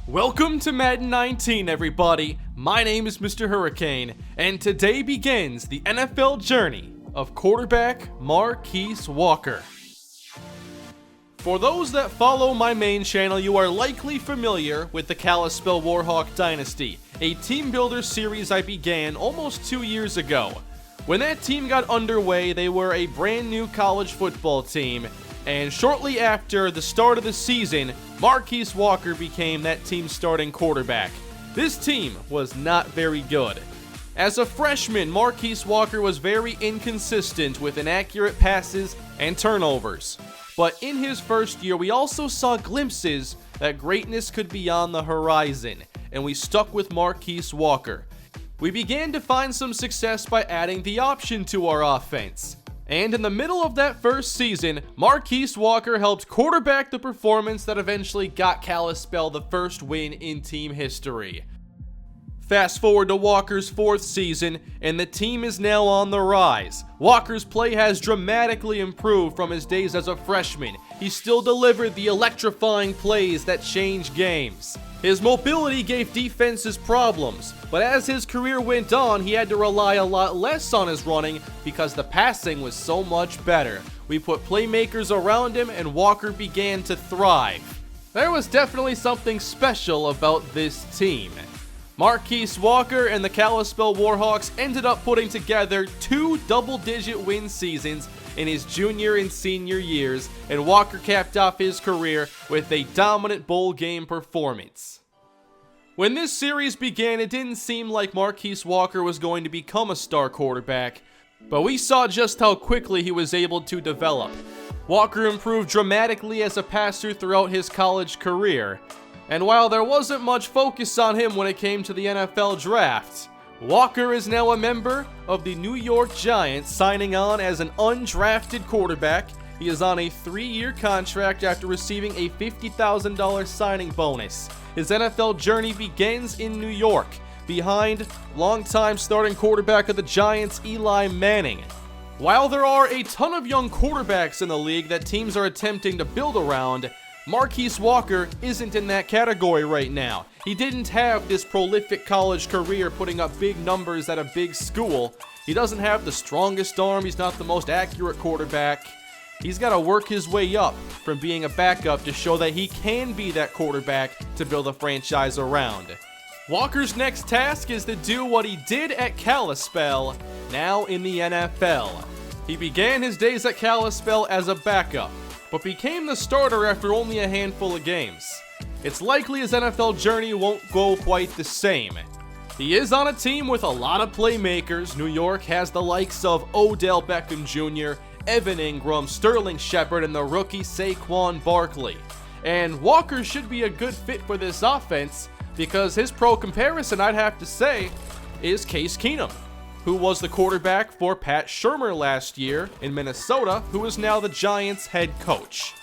Welcome to Madden 19, everybody. My name is Mr. Hurricane, and today begins the NFL journey of quarterback Marquise Walker. For those that follow my main channel, you are likely familiar with the Kalispell Dynasty, a team builder series I began almost 2 years ago. When that team got underway, they were a brand new college football team, and shortly after the start of the season, Marquise Walker became that team's starting quarterback. This team was not very good. As a freshman, Marquise Walker was very inconsistent with inaccurate passes and turnovers. But in his first year, we also saw glimpses that greatness could be on the horizon, and we stuck with Marquise Walker. We began to find some success by adding the option to our offense. And in the middle of that first season, Marquise Walker helped quarterback the performance that eventually got Kalispell the first win in team history. Fast forward to Walker's fourth season, and the team is now on the rise. Walker's play has dramatically improved from his days as a freshman. He still delivered the electrifying plays that changed games. His mobility gave defenses problems, but as his career went on, he had to rely a lot less on his running because the passing was so much better. We put playmakers around him, and Walker began to thrive. There was definitely something special about this team. Marquise Walker and the Kalispell Warhawks ended up putting together 2 double-digit win seasons in his junior and senior years, and Walker capped off his career with a dominant bowl game performance. When this series began, it didn't seem like Marquise Walker was going to become a star quarterback, but we saw just how quickly he was able to develop. Walker improved dramatically as a passer throughout his college career, and while there wasn't much focus on him when it came to the NFL draft, Walker is now a member of the New York Giants, signing on as an undrafted quarterback. He is on a 3-year contract after receiving a $50,000 signing bonus. His NFL journey begins in New York, behind longtime starting quarterback of the Giants, Eli Manning. While there are a ton of young quarterbacks in the league that teams are attempting to build around, Marquise Walker isn't in that category right now. He didn't have this prolific college career putting up big numbers at a big school. He doesn't have the strongest arm. He's not the most accurate quarterback. He's got to work his way up from being a backup to show that he can be that quarterback to build a franchise around. Walker's next task is to do what he did at Kalispell, now in the NFL. He began his days at Kalispell as a backup, but became the starter after only a handful of games. It's likely his NFL journey won't go quite the same. He is on a team with a lot of playmakers. New York has the likes of Odell Beckham Jr., Evan Ingram, Sterling Shepard, and the rookie Saquon Barkley. And Walker should be a good fit for this offense because his pro comparison, I'd have to say, is Case Keenum, who was the quarterback for Pat Shurmur last year in Minnesota, who is now the Giants' head coach.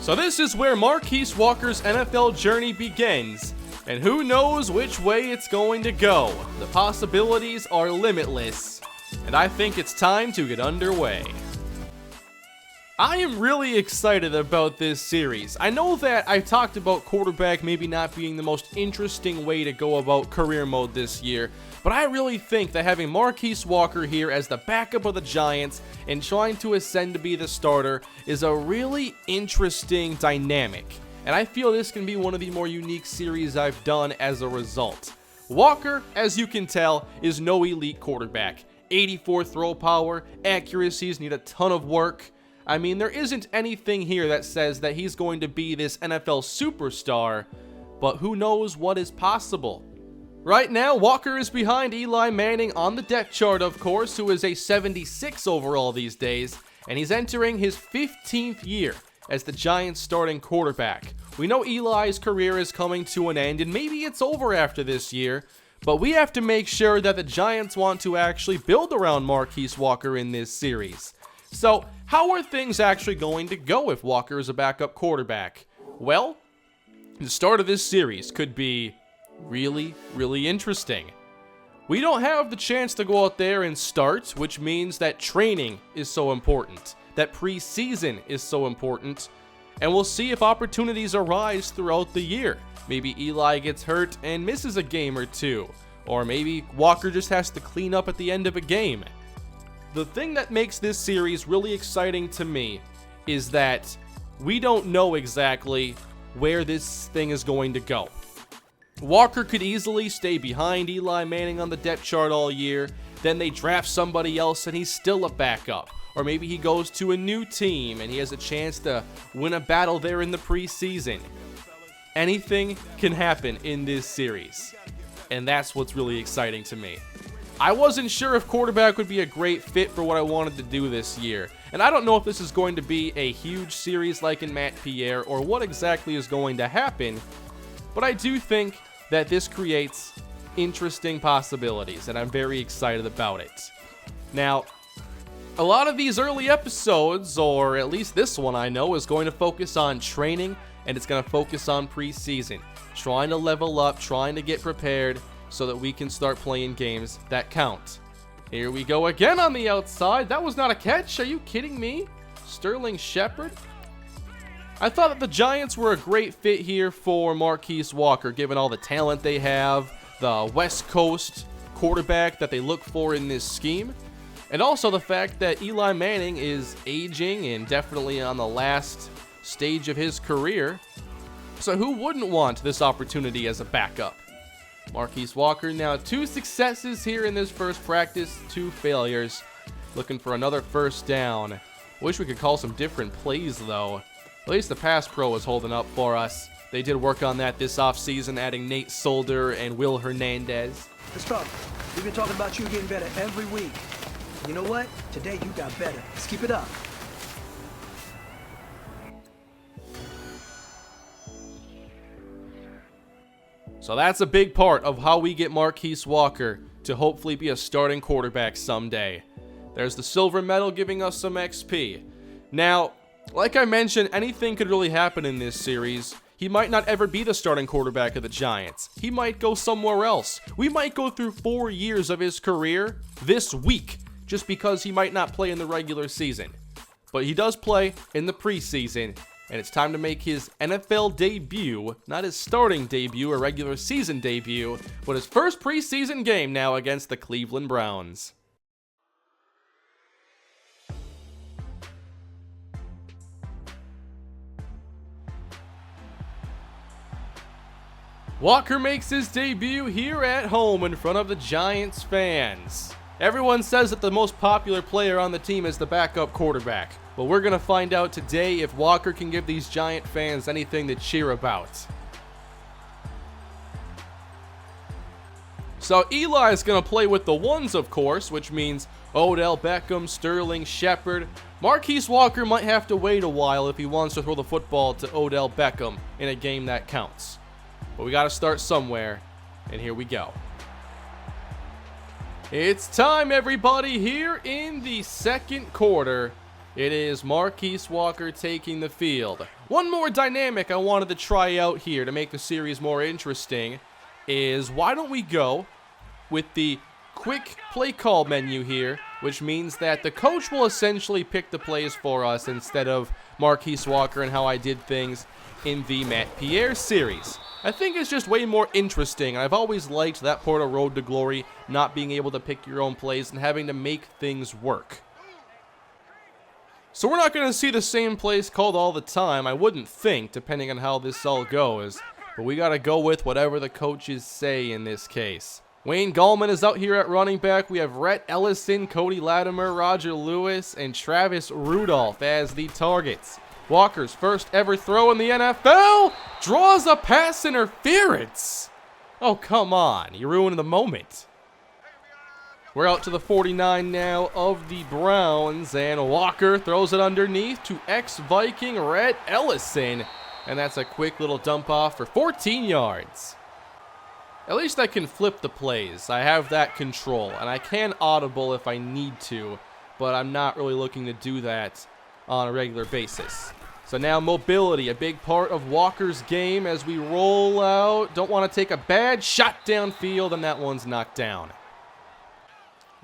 So this is where Marquise Walker's NFL journey begins, and who knows which way it's going to go. The possibilities are limitless, and I think it's time to get underway. I am really excited about this series. I know that I talked about quarterback maybe not being the most interesting way to go about career mode this year, but I really think that having Marquise Walker here as the backup of the Giants and trying to ascend to be the starter is a really interesting dynamic, and I feel this can be one of the more unique series I've done as a result. Walker, as you can tell, is no elite quarterback. 84 throw power, accuracies need a ton of work. I mean, there isn't anything here that says that he's going to be this NFL superstar, but who knows what is possible. Right now, Walker is behind Eli Manning on the depth chart, of course, who is a 76 overall these days, and he's entering his 15th year as the Giants' starting quarterback. We know Eli's career is coming to an end, and maybe it's over after this year, but we have to make sure that the Giants want to actually build around Marquise Walker in this series. So, how are things actually going to go if Walker is a backup quarterback? Well, the start of this series could be really, really interesting. We don't have the chance to go out there and start, which means that training is so important, that preseason is so important, And we'll see if opportunities arise throughout the year. Maybe Eli gets hurt and misses a game or two. Or maybe Walker just has to clean up at the end of a game. The thing that makes this series really exciting to me is that we don't know exactly where this thing is going to go. Walker could easily stay behind Eli Manning on the depth chart all year. Then they draft somebody else and he's still a backup. Or maybe he goes to a new team and he has a chance to win a battle there in the preseason. Anything can happen in this series. And that's what's really exciting to me. I wasn't sure if quarterback would be a great fit for what I wanted to do this year. And I don't know if this is going to be a huge series like in Matt Pierre or what exactly is going to happen. But I do think that this creates interesting possibilities, and I'm very excited about it. Now, a lot of these early episodes, or at least this one I know, is going to focus on training, and it's going to focus on preseason. Trying to level up, trying to get prepared, so that we can start playing games that count. Here we go again on the outside. That was not a catch. Are you kidding me? Sterling Shepard? I thought that the Giants were a great fit here for Marquise Walker, given all the talent they have, the West Coast quarterback that they look for in this scheme, and also the fact that Eli Manning is aging and definitely on the last stage of his career. So who wouldn't want this opportunity as a backup? Marquise Walker now 2 successes here in this first practice, 2 failures. Looking for another first down. Wish we could call some different plays though. At least the pass pro is holding up for us. They did work on that this offseason, adding Nate Solder and Will Hernandez. Let's talk. We've been talking about you getting better every week. You know what? Today you got better. Let's keep it up. So that's a big part of how we get Marquise Walker to hopefully be a starting quarterback someday. There's the silver medal giving us some XP. Now, like I mentioned, anything could really happen in this series. He might not ever be the starting quarterback of the Giants. He might go somewhere else. We might go through 4 years of his career this week just because he might not play in the regular season. But he does play in the preseason, and it's time to make his NFL debut, not his starting debut or regular season debut, but his first preseason game now against the Cleveland Browns. Walker makes his debut here at home in front of the Giants fans. Everyone says that the most popular player on the team is the backup quarterback. But we're going to find out today if Walker can give these Giant fans anything to cheer about. So Eli is going to play with the ones, of course, which means Odell Beckham, Sterling Shepard. Marquise Walker might have to wait a while if he wants to throw the football to Odell Beckham in a game that counts. But we got to start somewhere, and here we go. It's time, everybody, here in the second quarter. It is Marquise Walker taking the field. One more dynamic I wanted to try out here to make the series more interesting is why don't we go with the quick play call menu here, which means that the coach will essentially pick the plays for us instead of Marquise Walker and how I did things in the Matt Pierre series. I think it's just way more interesting, and I've always liked that part of Road to Glory, not being able to pick your own plays and having to make things work. So we're not going to see the same plays called all the time, I wouldn't think, depending on how this all goes. But we got to go with whatever the coaches say in this case. Wayne Gallman is out here at running back. We have Rhett Ellison, Cody Latimer, Roger Lewis, and Travis Rudolph as the targets. Walker's first ever throw in the NFL draws a pass interference. Oh, come on. You're ruining the moment. We're out to the 49 now of the Browns, and Walker throws it underneath to ex-Viking Rhett Ellison. And that's a quick little dump off for 14 yards. At least I can flip the plays. I have that control, and I can audible if I need to, but I'm not really looking to do that on a regular basis. So now mobility, a big part of Walker's game as we roll out. Don't want to take a bad shot downfield, and that one's knocked down.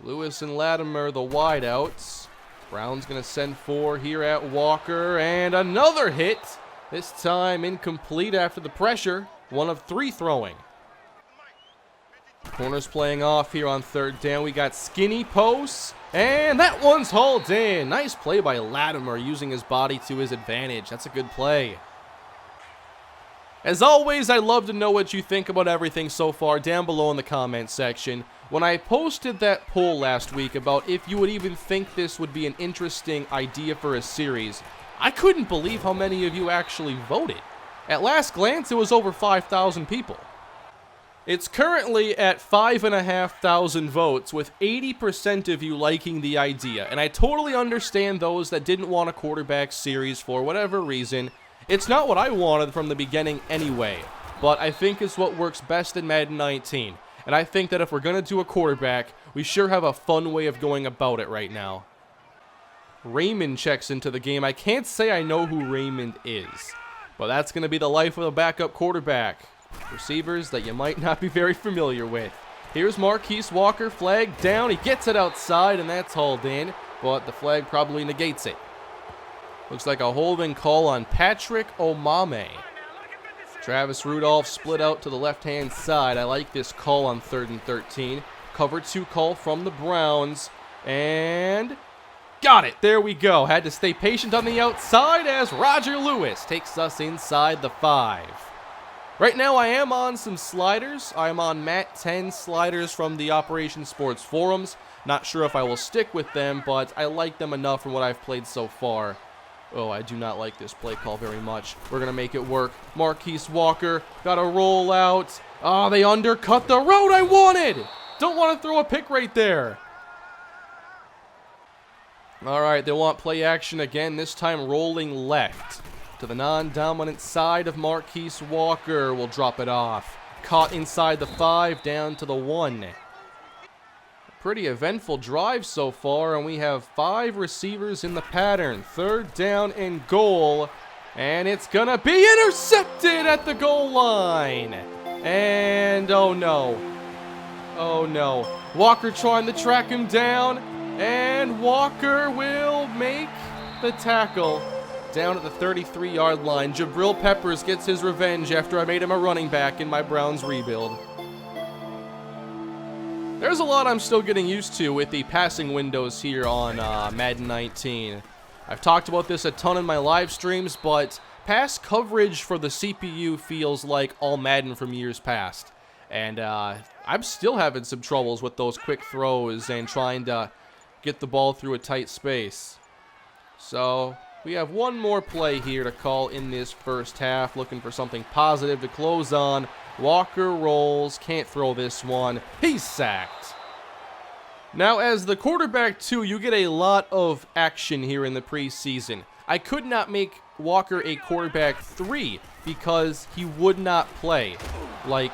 Lewis and Latimer, the wideouts. Brown's going to send 4 here at Walker, and another hit. This time incomplete after the pressure. 1 of 3 throwing. Corners playing off here on 3rd down. We got skinny posts, and that one's hauled in. Nice play by Latimer, using his body to his advantage. That's a good play. As always, I'd love to know what you think about everything so far down below in the comments section. When I posted that poll last week about if you would even think this would be an interesting idea for a series, I couldn't believe how many of you actually voted. At last glance, it was over 5,000 people. It's currently at 5,500 votes, with 80% of you liking the idea, and I totally understand those that didn't want a quarterback series for whatever reason. It's not what I wanted from the beginning anyway, but I think it's what works best in Madden 19, and I think that if we're going to do a quarterback, we sure have a fun way of going about it right now. Raymond checks into the game. I can't say I know who Raymond is, but that's going to be the life of a backup quarterback. Receivers that you might not be very familiar with. Here's Marquise Walker, flag down. He gets it outside, and that's hauled in, but the flag probably negates it. Looks like a holding call on Patrick Omame. Travis Rudolph split out to the left-hand side. I like this call on 3rd and 13. Cover 2 call from the Browns, and got it. There we go. Had to stay patient on the outside as Roger Lewis takes us inside the 5. Right now, I am on some sliders. I'm on Mat 10 sliders from the Operation Sports forums. Not sure if I will stick with them, but I like them enough from what I've played so far. Oh, I do not like this play call very much. We're going to make it work. Marquise Walker got a roll out. Oh, they undercut the route I wanted. Don't want to throw a pick right there. All right, they want play action again, this time rolling left. To the non-dominant side of Marquise Walker. Will drop it off. Caught inside the 5, down to the 1. Pretty eventful drive so far, and we have 5 receivers in the pattern. 3rd down and goal, and it's gonna be intercepted at the goal line. And oh no. Oh no. Walker trying to track him down, and Walker will make the tackle. Down at the 33-yard line, Jabril Peppers gets his revenge after I made him a running back in my Browns rebuild. There's a lot I'm still getting used to with the passing windows here on Madden 19. I've talked about this a ton in my live streams, but pass coverage for the CPU feels like all Madden from years past. And I'm still having some troubles with those quick throws and trying to get the ball through a tight space. So we have one more play here to call in this first half, looking for something positive to close on. Walker rolls, can't throw this one. He's sacked. Now, as the quarterback 2, you get a lot of action here in the preseason. I could not make Walker a quarterback 3 because he would not play, like,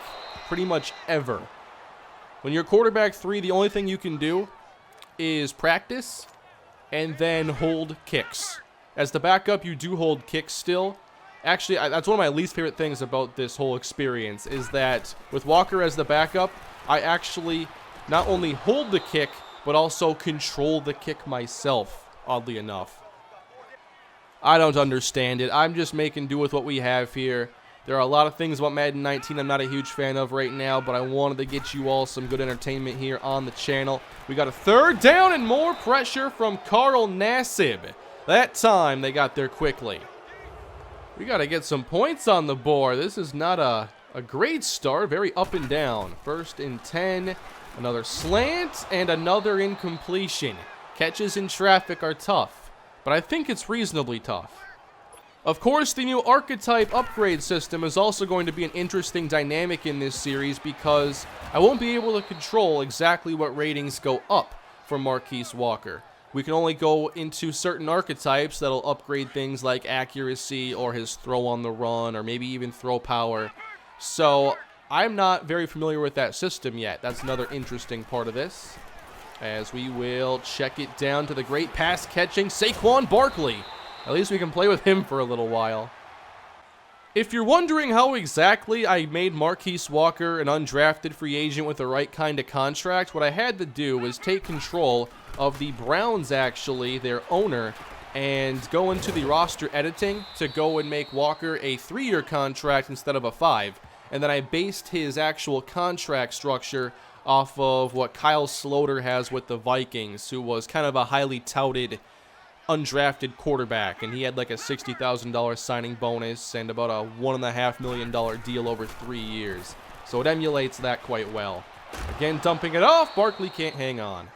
pretty much ever. When you're quarterback 3, the only thing you can do is practice and then hold kicks. As the backup, you do hold kicks still. Actually, that's one of my least favorite things about this whole experience, is that with Walker as the backup, I actually not only hold the kick, but also control the kick myself, oddly enough. I don't understand it. I'm just making do with what we have here. There are a lot of things about Madden 19 I'm not a huge fan of right now, but I wanted to get you all some good entertainment here on the channel. We got a 3rd down and more pressure from Carl Nassib. That time, they got there quickly. We got to get some points on the board. This is not a great start. Very up and down. 1st and 10. Another slant and another incompletion. Catches in traffic are tough, but I think it's reasonably tough. Of course, the new archetype upgrade system is also going to be an interesting dynamic in this series because I won't be able to control exactly what ratings go up for Marquise Walker. We can only go into certain archetypes that'll upgrade things like accuracy or his throw on the run or maybe even throw power. So I'm not very familiar with that system yet. That's another interesting part of this, as we will check it down to the great pass-catching Saquon Barkley. At least we can play with him for a little while. If you're wondering how exactly I made Marquise Walker an undrafted free agent with the right kind of contract, what I had to do was take control of the Browns, actually, their owner, and go into the roster editing to go and make Walker a 3-year contract instead of a 5. And then I based his actual contract structure off of what Kyle Sloter has with the Vikings, who was kind of a highly touted undrafted quarterback, and he had like a $60,000 signing bonus and about a $1.5 million deal over 3 years. So it emulates that quite well. Again, dumping it off. Barkley can't hang on.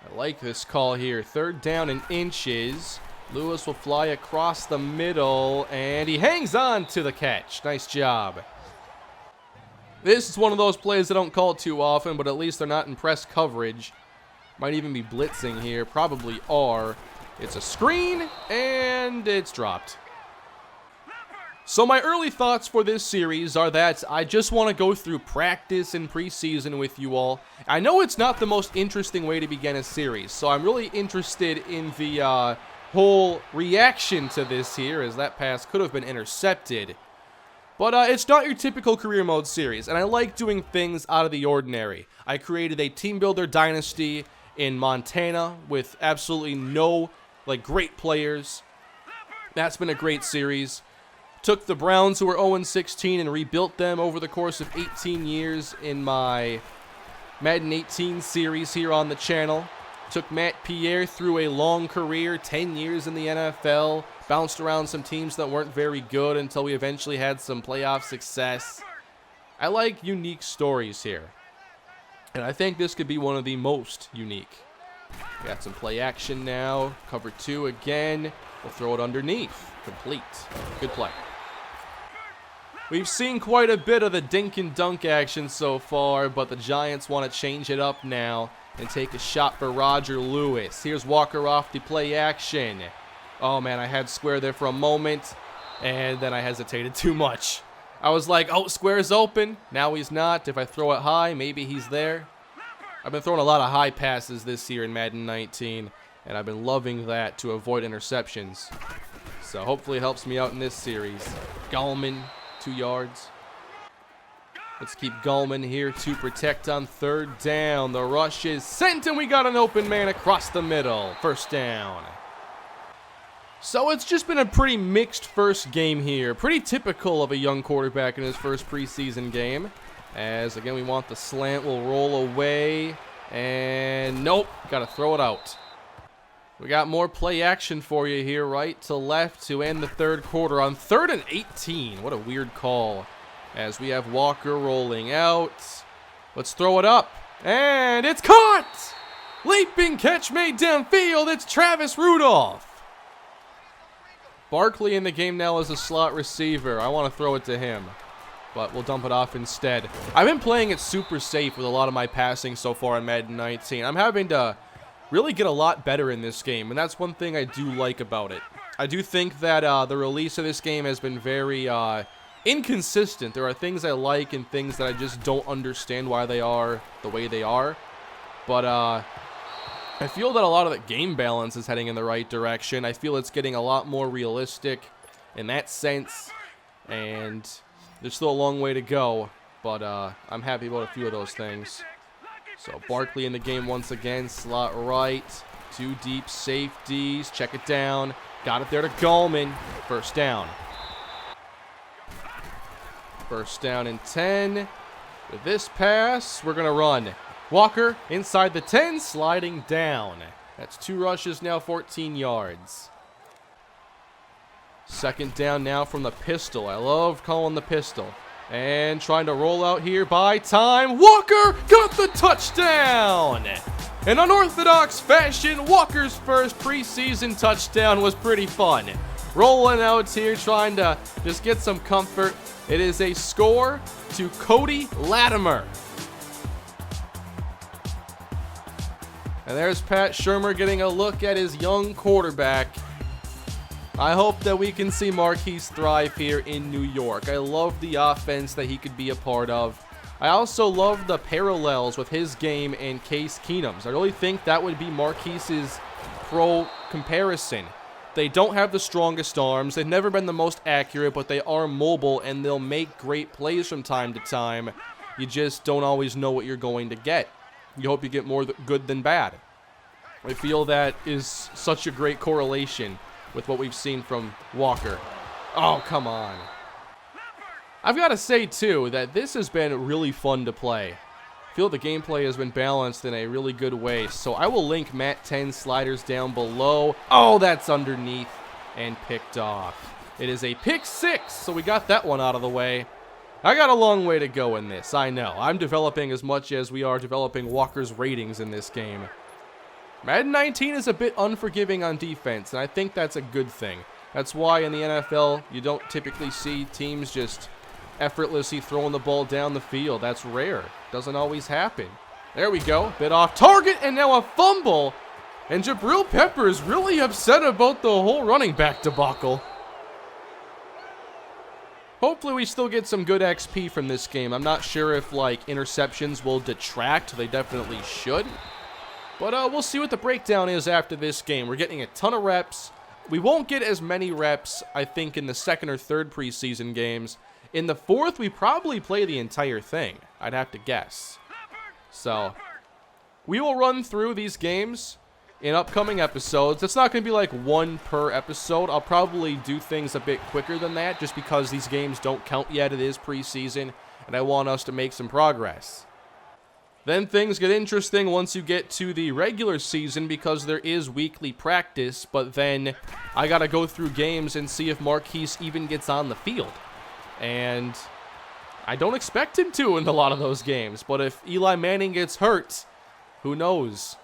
I like this call here. 3rd down and inches. Lewis will fly across the middle, and he hangs on to the catch. Nice job. This is one of those plays I don't call too often, but at least they're not in press coverage. Might even be blitzing here. Probably are. It's a screen, and it's dropped. So my early thoughts for this series are that I just want to go through practice and preseason with you all. I know it's not the most interesting way to begin a series, so I'm really interested in the whole reaction to this here, as that pass could have been intercepted. But it's not your typical career mode series, and I like doing things out of the ordinary. I created a team builder dynasty in Montana with absolutely no great players. That's been a great series. Took the Browns, who were 0-16, and rebuilt them over the course of 18 years in my Madden 18 series here on the channel. Took Matt Pierre through a long career, 10 years in the NFL. Bounced around some teams that weren't very good until we eventually had some playoff success. I like unique stories here, and I think this could be one of the most unique. Got some play action now. Cover 2 again. We'll throw it underneath. Complete. Good play. We've seen quite a bit of the dink and dunk action so far, but the Giants want to change it up now and take a shot for Roger Lewis. Here's Walker off the play action. Oh man, I had square there for a moment, and then I hesitated too much. I was like, oh, square's open. Now he's not. If I throw it high, maybe he's there. I've been throwing a lot of high passes this year in Madden 19, and I've been loving that to avoid interceptions. So hopefully it helps me out in this series. Gallman, 2 yards. Let's keep Gallman here to protect on 3rd down. The rush is sent, and we got an open man across the middle. 1st down. So it's just been a pretty mixed first game here. Pretty typical of a young quarterback in his first preseason game. As, again, we want the slant. We'll roll away. And nope, got to throw it out. We got more play action for you here, right to left to end the 3rd quarter on 3rd and 18. What a weird call. As we have Walker rolling out. Let's throw it up. And it's caught! Leaping catch made downfield. It's Travis Rudolph. Barkley in the game now as a slot receiver. I want to throw it to him, but we'll dump it off instead. I've been playing it super safe with a lot of my passing so far in Madden 19. I'm having to really get a lot better in this game, and that's one thing I do like about it. I do think that the release of this game has been very inconsistent. There are things I like and things that I just don't understand why they are the way they are. But I feel that a lot of the game balance is heading in the right direction. I feel it's getting a lot more realistic in that sense, and there's still a long way to go, but I'm happy about a few of those things. So Barkley in the game once again, slot right, 2 deep safeties, check it down, got it there to Gallman, 1st down. 1st down and 10. With this pass, we're going to run. Walker inside the 10, sliding down. That's 2 rushes now, 14 yards. 2nd down now from the pistol. I love calling the pistol. And trying to roll out here by time. Walker got the touchdown! In unorthodox fashion, Walker's first preseason touchdown was pretty fun. Rolling out here, trying to just get some comfort. It is a score to Cody Latimer. And there's Pat Shurmur getting a look at his young quarterback. I hope that we can see Marquise thrive here in New York. I love the offense that he could be a part of. I also love the parallels with his game and Case Keenum's. I really think that would be Marquise's pro comparison. They don't have the strongest arms. They've never been the most accurate, but they are mobile, and they'll make great plays from time to time. You just don't always know what you're going to get. You hope you get more good than bad. I feel that is such a great correlation with what we've seen from Walker. Oh, come on. I've got to say, too, that this has been really fun to play. I feel the gameplay has been balanced in a really good way, so I will link Mat 10 sliders down below. Oh, that's underneath and picked off. It is a pick 6, so we got that one out of the way. I got a long way to go in this, I know. I'm developing as much as we are developing Walker's ratings in this game. Madden 19 is a bit unforgiving on defense, and I think that's a good thing. That's why in the NFL, you don't typically see teams just effortlessly throwing the ball down the field. That's rare. Doesn't always happen. There we go. Bit off target, and now a fumble. And Jabril Pepper is really upset about the whole running back debacle. Hopefully we still get some good XP from this game. I'm not sure if, like, interceptions will detract. They definitely should. But we'll see what the breakdown is after this game. We're getting a ton of reps. We won't get as many reps, I think, in the second or third preseason games. In the fourth, we probably play the entire thing, I'd have to guess. So, we will run through these games in upcoming episodes. It's not going to be like one per episode. I'll probably do things a bit quicker than that, just because these games don't count yet. It is preseason, and I want us to make some progress. Then things get interesting once you get to the regular season, because there is weekly practice, but then I got to go through games and see if Marquise even gets on the field. And I don't expect him to in a lot of those games, but if Eli Manning gets hurt, who knows?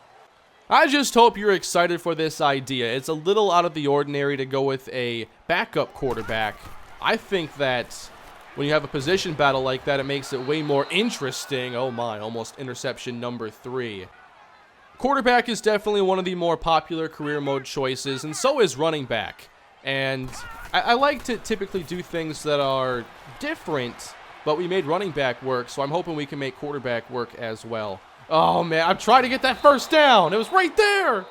I just hope you're excited for this idea. It's a little out of the ordinary to go with a backup quarterback. I think that when you have a position battle like that, it makes it way more interesting. Oh my, almost interception number 3. Quarterback is definitely one of the more popular career mode choices, and so is running back. And I like to typically do things that are different, but we made running back work, so I'm hoping we can make quarterback work as well. Oh man, I'm trying to get that first down. It was right there.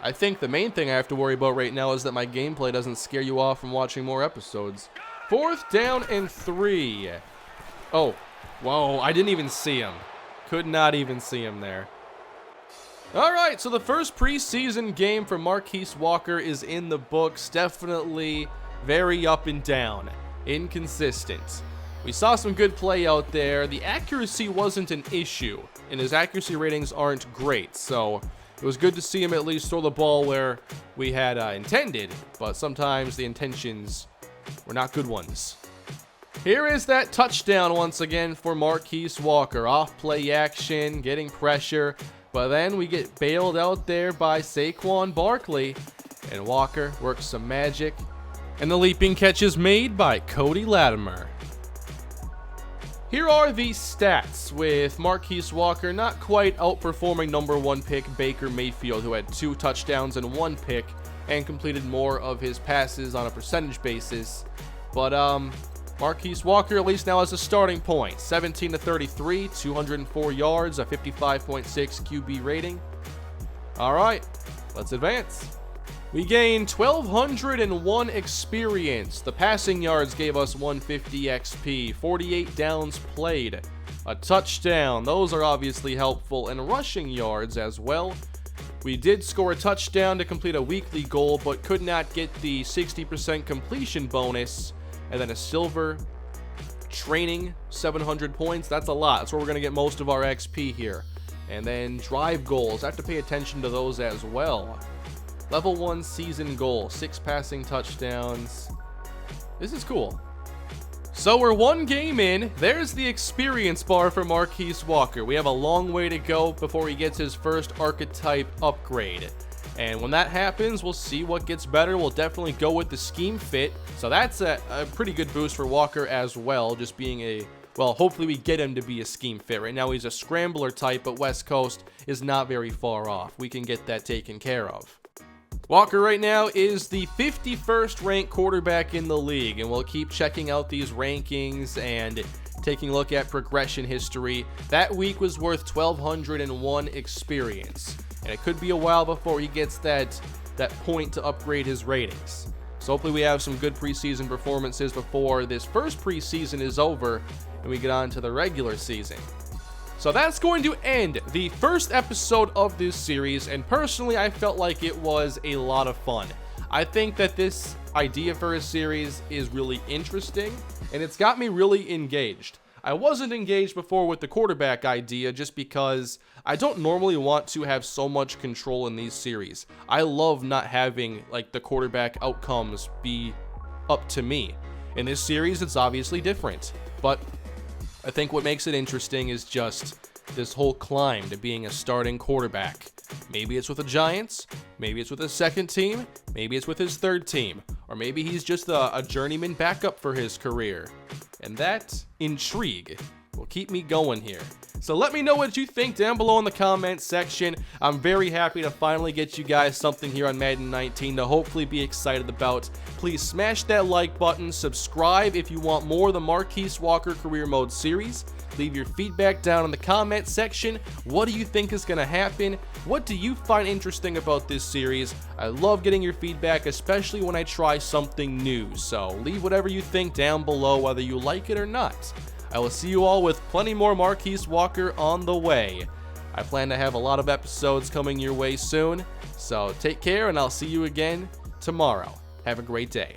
I think the main thing I have to worry about right now is that my gameplay doesn't scare you off from watching more episodes. 4th down and 3. Oh, whoa, I didn't even see him. Could not even see him there. All right, so the first preseason game for Marquise Walker is in the books. Definitely very up and down, inconsistent. We saw some good play out there. The accuracy wasn't an issue, and his accuracy ratings aren't great, so it was good to see him at least throw the ball where we had intended, but sometimes the intentions were not good ones. Here is that touchdown once again for Marquise Walker. Off play action, getting pressure, but then we get bailed out there by Saquon Barkley, and Walker works some magic, and the leaping catch is made by Cody Latimer. Here are the stats with Marquise Walker not quite outperforming number 1 pick Baker Mayfield, who had 2 touchdowns and 1 pick and completed more of his passes on a percentage basis. But Marquise Walker at least now has a starting point. 17-33, 204 yards, a 55.6 QB rating. All right, let's advance. We gained 1,201 experience. The passing yards gave us 150 XP, 48 downs played, a touchdown. Those are obviously helpful, and rushing yards as well. We did score a touchdown to complete a weekly goal, but could not get the 60% completion bonus. And then a silver training, 700 points. That's a lot. That's where we're going to get most of our XP here. And then drive goals. I have to pay attention to those as well. Level 1 season goal, 6 passing touchdowns. This is cool. So we're 1 game in. There's the experience bar for Marquise Walker. We have a long way to go before he gets his first archetype upgrade. And when that happens, we'll see what gets better. We'll definitely go with the scheme fit. So that's a pretty good boost for Walker as well, just being a, well, hopefully we get him to be a scheme fit. Right now he's a scrambler type, but West Coast is not very far off. We can get that taken care of. Walker right now is the 51st ranked quarterback in the league, and we'll keep checking out these rankings and taking a look at progression history. That week was worth 1,201 experience, and it could be a while before he gets that point to upgrade his ratings. So hopefully we have some good preseason performances before this first preseason is over and we get on to the regular season. So that's going to end the first episode of this series, and personally I felt like it was a lot of fun. I think that this idea for a series is really interesting, and it's got me really engaged. I wasn't engaged before with the quarterback idea just because I don't normally want to have so much control in these series. I love not having like the quarterback outcomes be up to me. In this series, it's obviously different, but I think what makes it interesting is just this whole climb to being a starting quarterback. Maybe it's with the Giants, maybe it's with his second team, maybe it's with his third team, or maybe he's just a journeyman backup for his career. And that intrigue will keep me going here. So let me know what you think down below in the comments section. I'm very happy to finally get you guys something here on Madden 19 to hopefully be excited about. Please smash that like button, subscribe if you want more of the Marquise Walker Career Mode series. Leave your feedback down in the comment section. What do you think is going to happen? What do you find interesting about this series? I love getting your feedback, especially when I try something new. So leave whatever you think down below, whether you like it or not. I will see you all with plenty more Marquise Walker on the way. I plan to have a lot of episodes coming your way soon. So take care, and I'll see you again tomorrow. Have a great day.